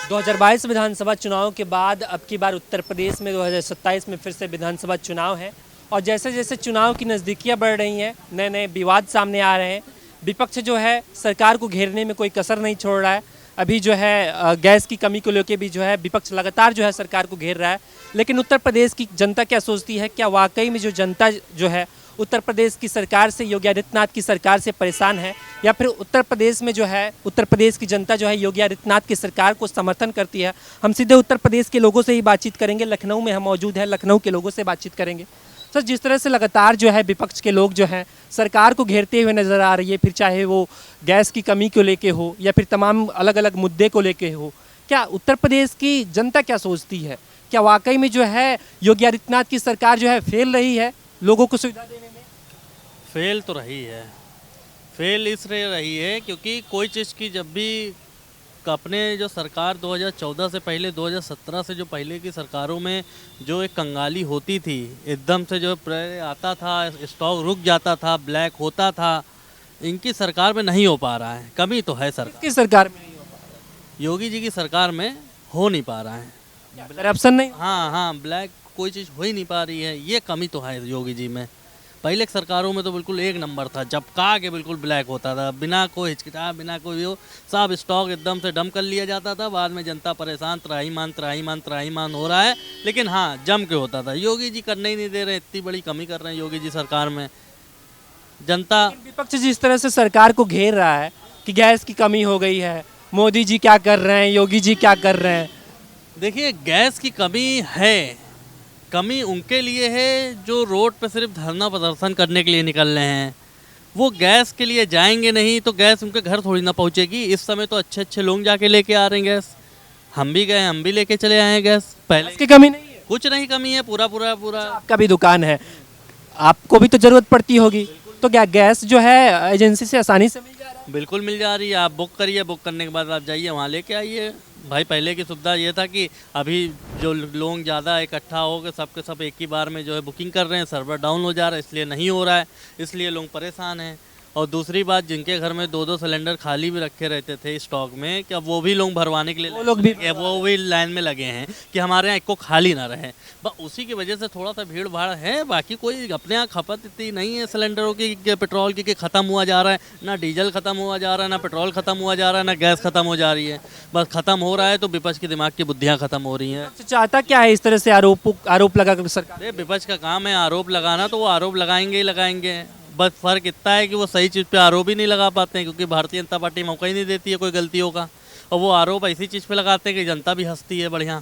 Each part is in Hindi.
2022 विधानसभा चुनाव के बाद अब की बार उत्तर प्रदेश में 2027 में फिर से विधानसभा चुनाव है और जैसे जैसे चुनाव की नज़दीकियां बढ़ रही हैं नए नए विवाद सामने आ रहे हैं। विपक्ष जो है सरकार को घेरने में कोई कसर नहीं छोड़ रहा है। अभी जो है गैस की कमी को लेकर भी जो है विपक्ष लगातार जो है सरकार को घेर रहा है। लेकिन उत्तर प्रदेश की जनता क्या सोचती है, क्या वाकई में जो जनता जो है उत्तर प्रदेश की सरकार से, योगी आदित्यनाथ की सरकार से परेशान है, या फिर उत्तर प्रदेश में जो है उत्तर प्रदेश की जनता जो है योगी आदित्यनाथ की सरकार को समर्थन करती है। हम सीधे उत्तर प्रदेश के लोगों से ही बातचीत करेंगे। लखनऊ में हम मौजूद हैं, लखनऊ के लोगों से बातचीत करेंगे। सर, जिस तरह से लगातार जो है विपक्ष के लोग जो हैं सरकार को घेरते हुए नजर आ रही है, फिर चाहे वो गैस की कमी को लेके हो या फिर तमाम अलग अलग मुद्दे को लेके हो, क्या उत्तर प्रदेश की जनता क्या सोचती है? क्या वाकई में जो है योगी आदित्यनाथ की सरकार जो है फेल रही है लोगों को सुविधा देने में? फेल तो रही है। फेल इसलिए रही है क्योंकि कोई चीज़ की जब भी अपने जो सरकार 2014 से पहले 2017 से जो पहले की सरकारों में जो एक कंगाली होती थी, एकदम से जो आता था, स्टॉक रुक जाता था, ब्लैक होता था, इनकी सरकार में नहीं हो पा रहा है। कमी तो है सरकार किसकी सरकार में नहीं हो पा रहा? योगी जी की सरकार में हो नहीं पा रहा है। करप्शन नहीं? हाँ, ब्लैक कोई चीज़ हो ही नहीं पा रही है, ये कमी तो है योगी जी में। पहले की सरकारों में तो बिल्कुल एक नंबर था, झपका के बिल्कुल ब्लैक होता था, बिना कोई हिचकिचा, बिना कोई वो सब स्टॉक एकदम से डंप कर लिया जाता था। बाद में जनता परेशान, त्राहीमाम हो रहा है, लेकिन हाँ जम के होता था। योगी जी करने ही नहीं दे रहे, इतनी बड़ी कमी कर रहे हैं योगी जी सरकार में। जनता विपक्ष जिस तरह से सरकार को घेर रहा है कि गैस की कमी हो गई है, मोदी जी क्या कर रहे हैं, योगी जी क्या कर रहे हैं? देखिए, गैस की कमी है। कमी उनके लिए है जो रोड पे सिर्फ धरना प्रदर्शन करने के लिए निकल रहे हैं। वो गैस के लिए जाएंगे नहीं तो गैस उनके घर थोड़ी ना पहुंचेगी। इस समय तो अच्छे अच्छे लोग जाके लेके आ रहे हैं गैस। हम भी गए, हम भी लेके चले आए हैं गैस। पहले गैस की कमी नहीं है? कुछ नहीं कमी है, पूरा। आपका भी दुकान है, आपको भी तो जरूरत पड़ती होगी, तो क्या गैस जो है एजेंसी से आसानी से मिल जा रहा है? बिल्कुल मिल जा रही है। आप बुक करिए, बुक करने के बाद आप जाइए वहाँ लेके आइए। भाई पहले की सुविधा ये था कि अभी जो लोग ज़्यादा इकट्ठा हो गए, सबके सब एक ही बार में जो है बुकिंग कर रहे हैं, सर्वर डाउन हो जा रहा है, इसलिए नहीं हो रहा है, इसलिए लोग परेशान हैं। और दूसरी बात, जिनके घर में 2-2 सिलेंडर खाली भी रखे रहते थे स्टॉक में, कि अब वो भी लोग भरवाने के लिए वो भी लाइन में लगे हैं कि हमारे यहाँ को खाली ना रहे। बस उसी की वजह से थोड़ा सा भीड़ भाड़ है। बाकी कोई अपने यहाँ खपत इतनी नहीं है सिलेंडरों की, पेट्रोल की, कि ख़त्म हुआ जा रहा है। ना डीजल ख़त्म हुआ जा रहा है, ना पेट्रोल ख़त्म हुआ जा रहा है, ना गैस ख़त्म हो जा रही है। बस ख़त्म हो रहा है तो विपक्ष के दिमाग की बुद्धियाँ ख़त्म हो रही हैं। चाहता क्या है इस तरह से आरोप लगा कर सरकार? विपक्ष का काम है आरोप लगाना, तो वो आरोप लगाएंगे ही लगाएंगे। बस फ़र्क इतना है कि वो सही चीज़ पे आरोप ही नहीं लगा पाते हैं, क्योंकि भारतीय जनता पार्टी मौका ही नहीं देती है कोई गलतियों का। और वो आरोप ऐसी चीज़ पे लगाते हैं कि जनता भी हंसती है बढ़िया,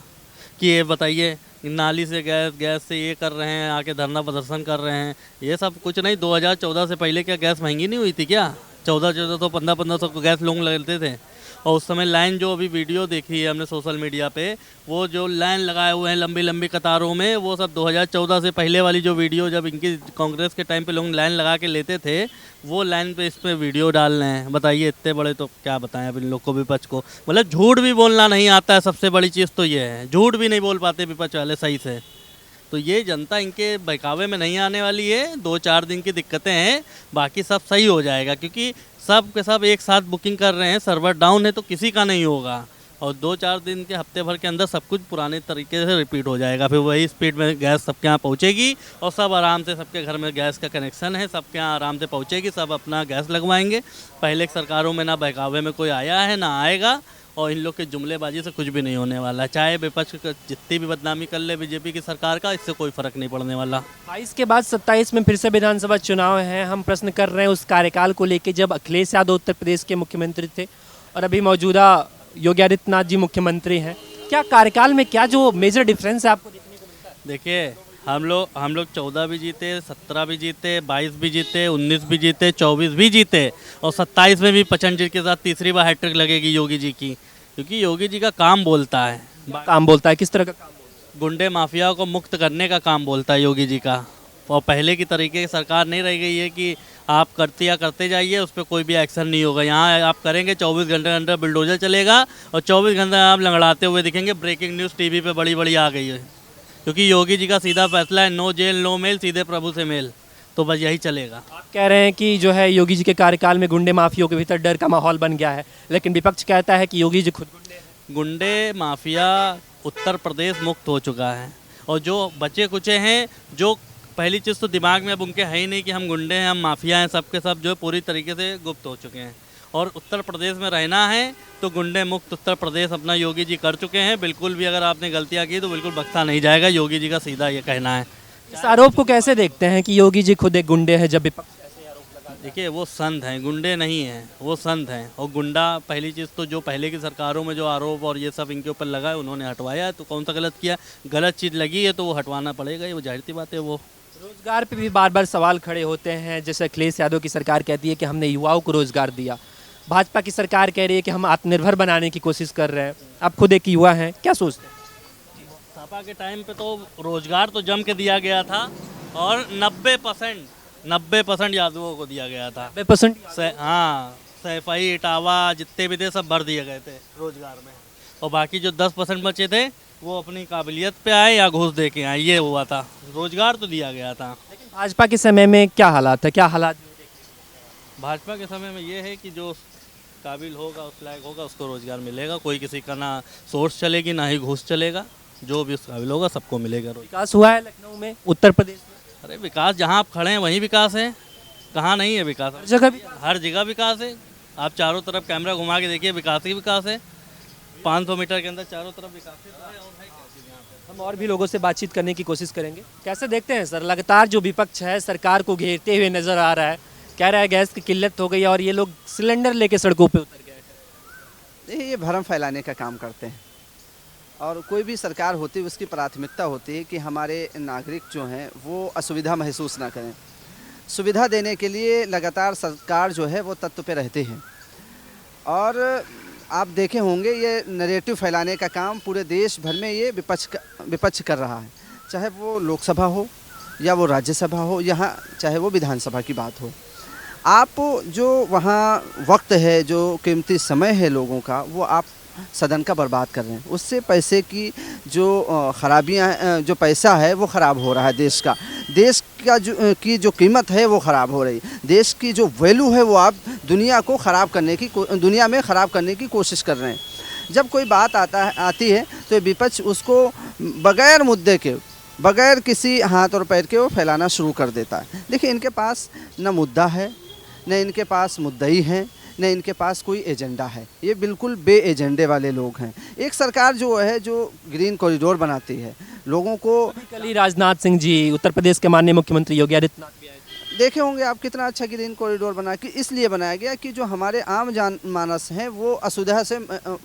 कि ये बताइए नाली से गैस से ये कर रहे हैं, आके धरना प्रदर्शन कर रहे हैं। ये सब कुछ नहीं। 2014 से पहले क्या गैस महंगी नहीं हुई थी क्या? 14 तो 1500 को गैस लोग लगते थे। और उस समय लाइन, जो अभी वीडियो देखी है हमने सोशल मीडिया पे, वो जो लाइन लगाए हुए हैं लंबी लंबी कतारों में, वो सब 2014 से पहले वाली जो वीडियो, जब इनकी कांग्रेस के टाइम पे लोग लाइन लगा के लेते थे, वो लाइन पे इस पर वीडियो डाल रहे हैं। बताइए, इतने बड़े, तो क्या बताएं अब इन लोग को, विपक्ष को। मतलब झूठ भी बोलना नहीं आता है, सबसे बड़ी चीज़ तो ये है, झूठ भी नहीं बोल पाते विपक्ष वाले सही से। तो ये जनता इनके बहकावे में नहीं आने वाली है। 2-4 दिन की दिक्कतें हैं, बाकी सब सही हो जाएगा, क्योंकि सब के सब एक साथ बुकिंग कर रहे हैं। सर्वर डाउन है तो किसी का नहीं होगा, और 2-4 दिन के हफ्ते भर के अंदर सब कुछ पुराने तरीके से रिपीट हो जाएगा। फिर वही स्पीड में गैस सबके यहाँ पहुँचेगी और सब आराम से, सबके घर में गैस का कनेक्शन है, सबके यहाँ आराम से पहुँचेगी, सब अपना गैस लगवाएंगे। पहले की सरकारों में ना बहकावे में कोई आया है ना आएगा, और इन लोग के जुमलेबाजी से कुछ भी नहीं होने वाला। चाहे विपक्ष जितनी भी बदनामी कर ले बीजेपी की सरकार का, इससे कोई फर्क नहीं पड़ने वाला। 22 के बाद 27 में फिर से विधानसभा चुनाव है। हम प्रश्न कर रहे हैं उस कार्यकाल को लेकर जब अखिलेश यादव उत्तर प्रदेश के मुख्यमंत्री थे और अभी मौजूदा योगी आदित्यनाथ जी मुख्यमंत्री हैं। क्या कार्यकाल में क्या जो मेजर डिफरेंस है आपको देखने को मिलता है? देखिए, हम लोग 14 भी जीते, 17 भी जीते, 22 भी जीते, 19 भी जीते, 24 भी जीते, और 27 में भी प्रचंड के साथ तीसरी बार हैट्रिक लगेगी योगी जी की, क्योंकि योगी जी का काम बोलता है। काम बोलता है? किस तरह का काम बोलता है? गुंडे माफिया को मुक्त करने का काम बोलता है योगी जी का। और पहले की तरीके की सरकार नहीं रह गई है कि आप करते जाइए, उस पर कोई भी एक्शन नहीं होगा। यहाँ आप करेंगे, 24 घंटे के अंदर बुलडोजर चलेगा, और 24 घंटे आप लंगड़ाते हुए दिखेंगे। ब्रेकिंग न्यूज़ टीवी पे बड़ी बड़ी आ गई है, क्योंकि योगी जी का सीधा फैसला है, नो जेल नो मेल, सीधे प्रभु से मेल। तो बस यही चलेगा। आप कह रहे हैं कि जो है योगी जी के कार्यकाल में गुंडे माफियों के भीतर डर का माहौल बन गया है, लेकिन विपक्ष कहता है कि योगी जी खुद गुंडे हैं। गुंडे माफिया उत्तर प्रदेश मुक्त हो चुका है, और जो बचे कुचे हैं, जो पहली चीज़ तो दिमाग में अब उनके है ही नहीं कि हम गुंडे हैं, हम माफिया हैं, सबके सब जो पूरी तरीके से गुप्त हो चुके हैं। और उत्तर प्रदेश में रहना है तो गुंडे मुक्त उत्तर प्रदेश अपना योगी जी कर चुके हैं। बिल्कुल भी अगर आपने गलतियां की तो बिल्कुल बख्शा नहीं जाएगा, योगी जी का सीधा ये कहना है। इस आरोप को कैसे देखते हैं कि योगी जी खुद एक गुंडे हैं, जब विपक्ष ऐसे आरोप लगा? देखिए, वो संत हैं, गुंडे नहीं हैं, वो संत हैं। और गुंडा, पहली चीज़ तो जो पहले की सरकारों में जो आरोप और ये सब इनके ऊपर लगा है, उन्होंने हटवाया है, तो कौन सा गलत किया? गलत चीज़ लगी है तो वो हटवाना पड़ेगा, ये वो जाहिर सी बात है। वो रोजगार पे भी बार बार सवाल खड़े होते हैं। जैसे अखिलेश यादव की सरकार कहती है कि हमने युवाओं को रोजगार दिया, भाजपा की सरकार कह रही है कि हम आत्मनिर्भर बनाने की कोशिश कर रहे हैं। आप खुद एक युवा हैं, क्या सोचते हैं? सपा के टाइम पे तो रोजगार तो जम के दिया गया था, और 90% यादवों को दिया गया था। 90%? हाँ, सैफई इटावा जितने भी थे सब भर दिए गए थे रोजगार में, और बाकी जो 10% बचे थे वो अपनी काबिलियत पे आए या घूस दे के आए, ये हुआ था। रोजगार तो दिया गया था। लेकिन भाजपा के समय में क्या हालात है, क्या हालात? भाजपा के समय में ये है कि जो काबिल होगा, उस लायक होगा, उसको रोजगार मिलेगा। कोई किसी का ना सोर्स चलेगी, ना ही घूस चलेगा। जो भी उस काबिल होगा सबको मिलेगा रोजगार। विकास हुआ है लखनऊ में, उत्तर प्रदेश में? अरे विकास जहाँ आप खड़े हैं वहीं विकास है, कहाँ नहीं है विकास? हर जगह भी। हर जगह विकास है। आप चारों तरफ कैमरा घुमा के देखिए, विकास ही विकास है। 500 मीटर के अंदर चारों तरफ विकास है। और है क्या चीज़ यहाँ पे? हम और भी लोगों से बातचीत करने की कोशिश करेंगे। कैसे देखते हैं सर, लगातार जो विपक्ष है सरकार को घेरते हुए नजर आ रहा है, कह रहा है गैस की किल्लत हो गई है और ये लोग सिलेंडर लेके सड़कों पे उतर गए हैं। देखिए, ये भरम फैलाने का काम करते हैं, और कोई भी सरकार होती है उसकी प्राथमिकता होती है कि हमारे नागरिक जो हैं वो असुविधा महसूस ना करें। सुविधा देने के लिए लगातार सरकार जो है वो तत्व पे रहती है। और आप देखे होंगे, ये नैरेटिव फैलाने का काम पूरे देश भर में ये विपक्ष कर रहा है, चाहे वो लोकसभा हो या वो राज्यसभा हो, यहाँ चाहे वो विधानसभा की बात हो। आप जो वहाँ वक्त है, जो कीमती समय है लोगों का, वो आप सदन का बर्बाद कर रहे हैं। उससे पैसे की जो खराबियाँ, जो पैसा है वो ख़राब हो रहा है। देश का जो कीमत है वो ख़राब हो रही है। देश की जो वैल्यू है वो आप दुनिया में ख़राब करने की कोशिश कर रहे हैं। जब कोई बात आती है तो विपक्ष उसको बगैर मुद्दे के, बगैर किसी हाथ और पैर के वो फैलाना शुरू कर देता है। देखिए, इनके पास न मुद्दा है, न इनके पास मुद्दई हैं, न इनके पास कोई एजेंडा है। ये बिल्कुल बे एजेंडे वाले लोग हैं। एक सरकार जो है, जो ग्रीन कॉरिडोर बनाती है लोगों को। कल ही राजनाथ सिंह जी, उत्तर प्रदेश के माननीय मुख्यमंत्री योगी आदित्यनाथ भी आए थे। देखे होंगे आप कितना अच्छा ग्रीन कॉरिडोर बना के इसलिए बनाया गया कि जो हमारे आम मानस हैं वो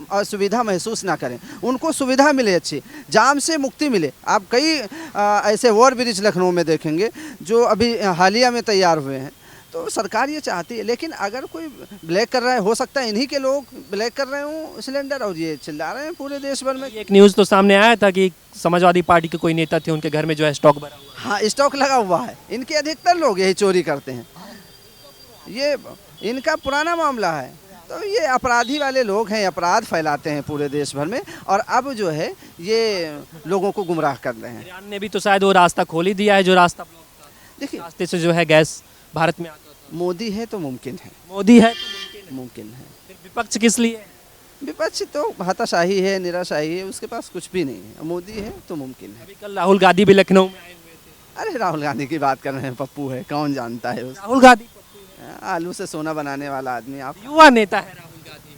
असुविधा महसूस ना करें, उनको सुविधा मिले, अच्छी जाम से मुक्ति मिले। आप कई ऐसे ओवर ब्रिज लखनऊ में देखेंगे जो अभी हालिया में तैयार हुए हैं। तो सरकार ये चाहती है, लेकिन अगर कोई ब्लैक कर रहा है, हो सकता है इन्हीं के लोग ब्लैक कर रहे हों सिलेंडर, और ये चिल्ला रहे हैं पूरे देश भर में। एक न्यूज़ तो सामने आया था कि समाजवादी पार्टी के कोई नेता थे, उनके घर में जो है स्टॉक भरा हुआ है। हाँ, स्टॉक लगा हुआ है। इनके अधिकतर लोग यही चोरी करते हैं, ये इनका पुराना मामला है। तो ये अपराधी वाले लोग हैं, अपराध फैलाते हैं पूरे देश भर में, और अब जो है ये लोगों को गुमराह कर रहे हैं। ईरान ने भी तो शायद वो रास्ता खोल ही दिया है, जो रास्ता ब्लॉक था। देखिए, रास्ते से जो है गैस भारत में आता था। मोदी है तो मुमकिन है, मोदी है तो मुमकिन है। फिर विपक्ष किस लिए? विपक्ष तो हताशाही है, निराशाही है, उसके पास कुछ भी नहीं है। मोदी है तो मुमकिन है। अभी कल राहुल गांधी भी लखनऊ में आए हुए थे। अरे राहुल गांधी की बात कर रहे हैं, पप्पू है, कौन जानता है उस राहुल गांधी आलू से सोना बनाने वाला आदमी। आप युवा नेता है राहुल गांधी।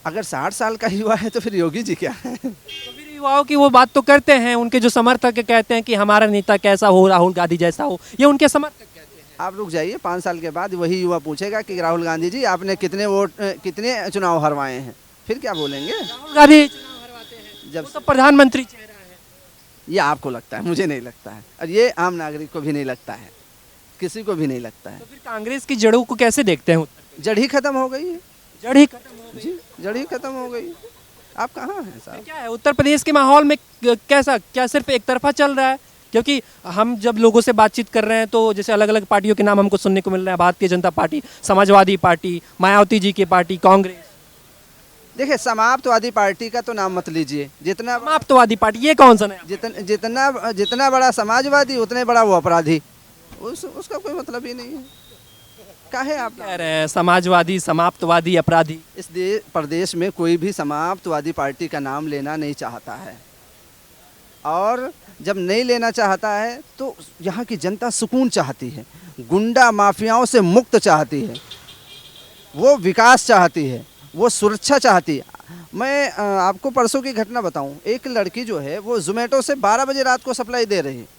अगर 60 साल का युवा है तो फिर योगी जी क्या है? तो फिर युवाओं की वो बात तो करते हैं, उनके जो समर्थक कहते हैं कि हमारा नेता कैसा हो, राहुल गांधी जैसा हो, ये उनके समर्थक कहते हैं। आप रुक जाइए, 5 साल के बाद वही युवा पूछेगा कि राहुल गांधी जी आपने कितने चुनाव हरवाए हैं, फिर क्या बोलेंगे? राहुल गांधी चुनाव हरवाते हैं, जब वो तो प्रधानमंत्री चेहरा है। ये आपको लगता है, मुझे नहीं लगता है, और ये आम नागरिक को भी नहीं लगता है, किसी को भी नहीं लगता है। तो फिर कांग्रेस की जड़ों को कैसे देखते हैं? जड़ ही खत्म हो गई है। जड़ ही खत्म हो गई। जी, जड़ ही खत्म हो गई। आप कहाँ हैं साहब? क्या है उत्तर प्रदेश के माहौल में, कैसा, क्या सिर्फ एक तरफा चल रहा है? क्योंकि हम जब लोगों से बातचीत कर रहे हैं तो जैसे अलग अलग पार्टियों के नाम हमको सुनने को मिल रहे हैं, भारतीय जनता पार्टी, समाजवादी पार्टी, मायावती जी की पार्टी, कांग्रेस। देखिए, समाप्तवादी पार्टी का तो नाम मत लीजिए। जितना समाप्तवादी पार्टी, ये कौन सा नया? जितना बड़ा समाजवादी उतने बड़ा वो अपराधी। उसका कोई मतलब ही नहीं है। काहे आप कह रहे हैं समाजवादी, समाप्तवादी, अपराधी? इस प्रदेश में कोई भी समाप्तवादी पार्टी का नाम लेना नहीं चाहता है, और जब नहीं लेना चाहता है तो यहाँ की जनता सुकून चाहती है, गुंडा माफियाओं से मुक्त चाहती है, वो विकास चाहती है, वो सुरक्षा चाहती है। मैं आपको परसों की घटना बताऊं, एक लड़की जो है वो जोमेटो से 12 बजे रात को सप्लाई दे रही है।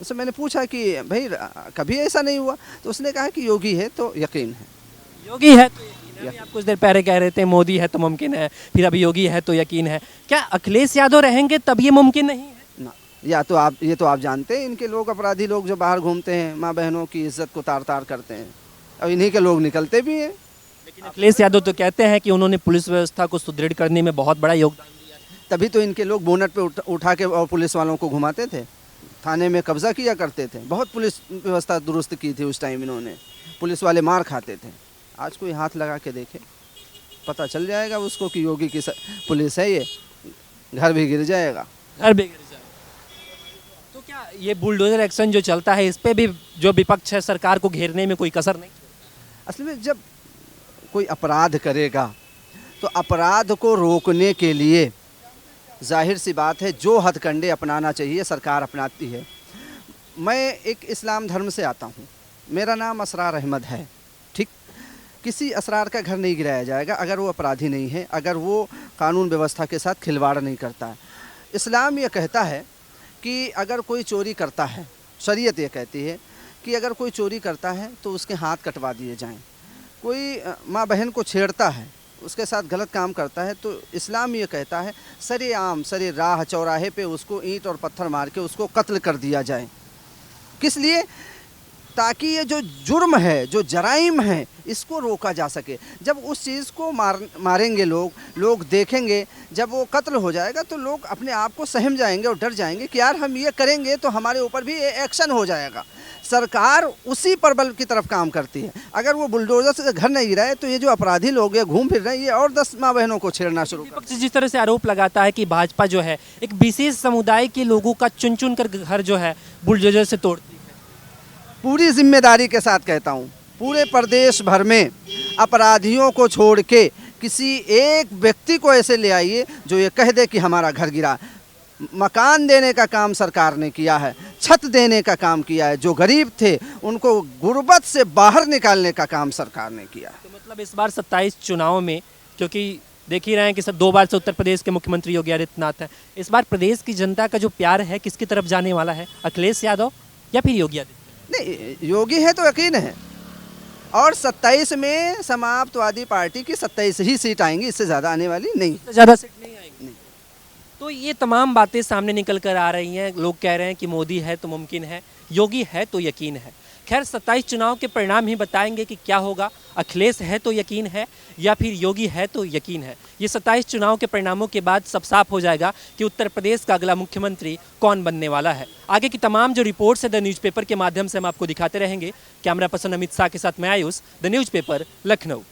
उससे मैंने पूछा कि भाई कभी ऐसा नहीं हुआ, तो उसने कहा कि योगी है तो यकीन है। योगी है तो यकीन है। अभी आप कुछ देर पहले कह रहे थे मोदी है तो मुमकिन है, फिर अभी योगी है तो यकीन है। क्या अखिलेश यादव रहेंगे तब ये मुमकिन नहीं है? ना, या तो आप ये तो आप जानते हैं, इनके लोग अपराधी लोग जो बाहर घूमते हैं, माँ बहनों की इज्जत को तार तार करते हैं, और इन्हीं के लोग निकलते भी हैं। लेकिन अखिलेश यादव तो कहते हैं कि उन्होंने पुलिस व्यवस्था को सुदृढ़ करने में बहुत बड़ा योगदान दिया है। तभी तो इनके लोग बोनट पे उठा के और पुलिस वालों को घुमाते थे, थाने में कब्जा किया करते थे। बहुत पुलिस व्यवस्था दुरुस्त की थी उस टाइम इन्होंने, पुलिस वाले मार खाते थे। आज कोई हाथ लगा के देखे, पता चल जाएगा उसको कि योगी की पुलिस है, ये घर भी गिर जाएगा। घर भी गिर जाए। तो क्या ये बुलडोजर एक्शन जो चलता है, इस पे भी जो विपक्ष है सरकार को घेरने में कोई कसर नहीं? असल में जब कोई अपराध करेगा तो अपराध को रोकने के लिए जाहिर सी बात है जो हथकंडे अपनाना चाहिए सरकार अपनाती है। मैं एक इस्लाम धर्म से आता हूँ, मेरा नाम असरार अहमद है, ठीक। किसी असरार का घर नहीं गिराया जाएगा अगर वो अपराधी नहीं है, अगर वो कानून व्यवस्था के साथ खिलवाड़ नहीं करता है। इस्लाम ये कहता है कि अगर कोई चोरी करता है, शरीयत ये कहती है कि अगर कोई चोरी करता है तो उसके हाथ कटवा दिए जाएं। कोई माँ बहन को छेड़ता है, उसके साथ गलत काम करता है, तो इस्लाम ये कहता है सरेआम सरे राह चौराहे पे उसको ईंट और पत्थर मार के उसको कत्ल कर दिया जाए। किस लिए? ताकि ये जो जुर्म है, जो जराइम है, इसको रोका जा सके। जब उस चीज़ को मारेंगे लोग देखेंगे, जब वो कत्ल हो जाएगा तो लोग अपने आप को सहम जाएंगे और डर जाएंगे कि यार हम ये करेंगे तो हमारे ऊपर भी एक्शन हो जाएगा। सरकार उसी परबल की तरफ काम करती है। अगर वो बुलडोजर से घर नहीं गिराए तो ये जो अपराधी लोग ये घूम फिर रहे हैं, ये और 10 माँ बहनों को छेड़ना शुरू कर। विपक्ष जिस तरह से आरोप लगाता है कि भाजपा जो है एक विशेष समुदाय के लोगों का चुन चुन कर घर जो है बुलडोजर से तोड़ती है। पूरी जिम्मेदारी के साथ कहता हूँ, पूरे प्रदेश भर में अपराधियों को छोड़ के किसी एक व्यक्ति को ऐसे ले आइए जो ये कह दे कि हमारा घर गिरा। मकान देने का काम सरकार ने किया है, छत देने का काम किया है, जो गरीब थे उनको गुर्बत से बाहर निकालने का काम सरकार ने किया है। तो मतलब इस बार 27 चुनाव में, क्योंकि देख ही रहे हैं कि सब 2 बार से उत्तर प्रदेश के मुख्यमंत्री योगी आदित्यनाथ हैं, इस बार प्रदेश की जनता का जो प्यार है किसकी तरफ जाने वाला है? अखिलेश यादव या फिर योगी आदित्यनाथ? नहीं, योगी है तो यकीन है, और 27 में समाप्तवादी पार्टी की 27 ही सीट आएंगी, इससे ज़्यादा आने वाली नहीं। ज़्यादा सीट नहीं आएंगी। तो ये तमाम बातें सामने निकल कर आ रही हैं। लोग कह रहे हैं कि मोदी है तो मुमकिन है, योगी है तो यकीन है। खैर 27 चुनाव के परिणाम ही बताएंगे कि क्या होगा। अखिलेश है तो यकीन है या फिर योगी है तो यकीन है। ये 27 चुनाव के परिणामों के बाद सब साफ हो जाएगा कि उत्तर प्रदेश का अगला मुख्यमंत्री कौन बनने वाला है। आगे की तमाम जो रिपोर्ट्स है द न्यूज़पेपर के माध्यम से हम आपको दिखाते रहेंगे। कैमरा पर्सन अमित शाह के साथ मैं आयुष, द न्यूज़पेपर, लखनऊ।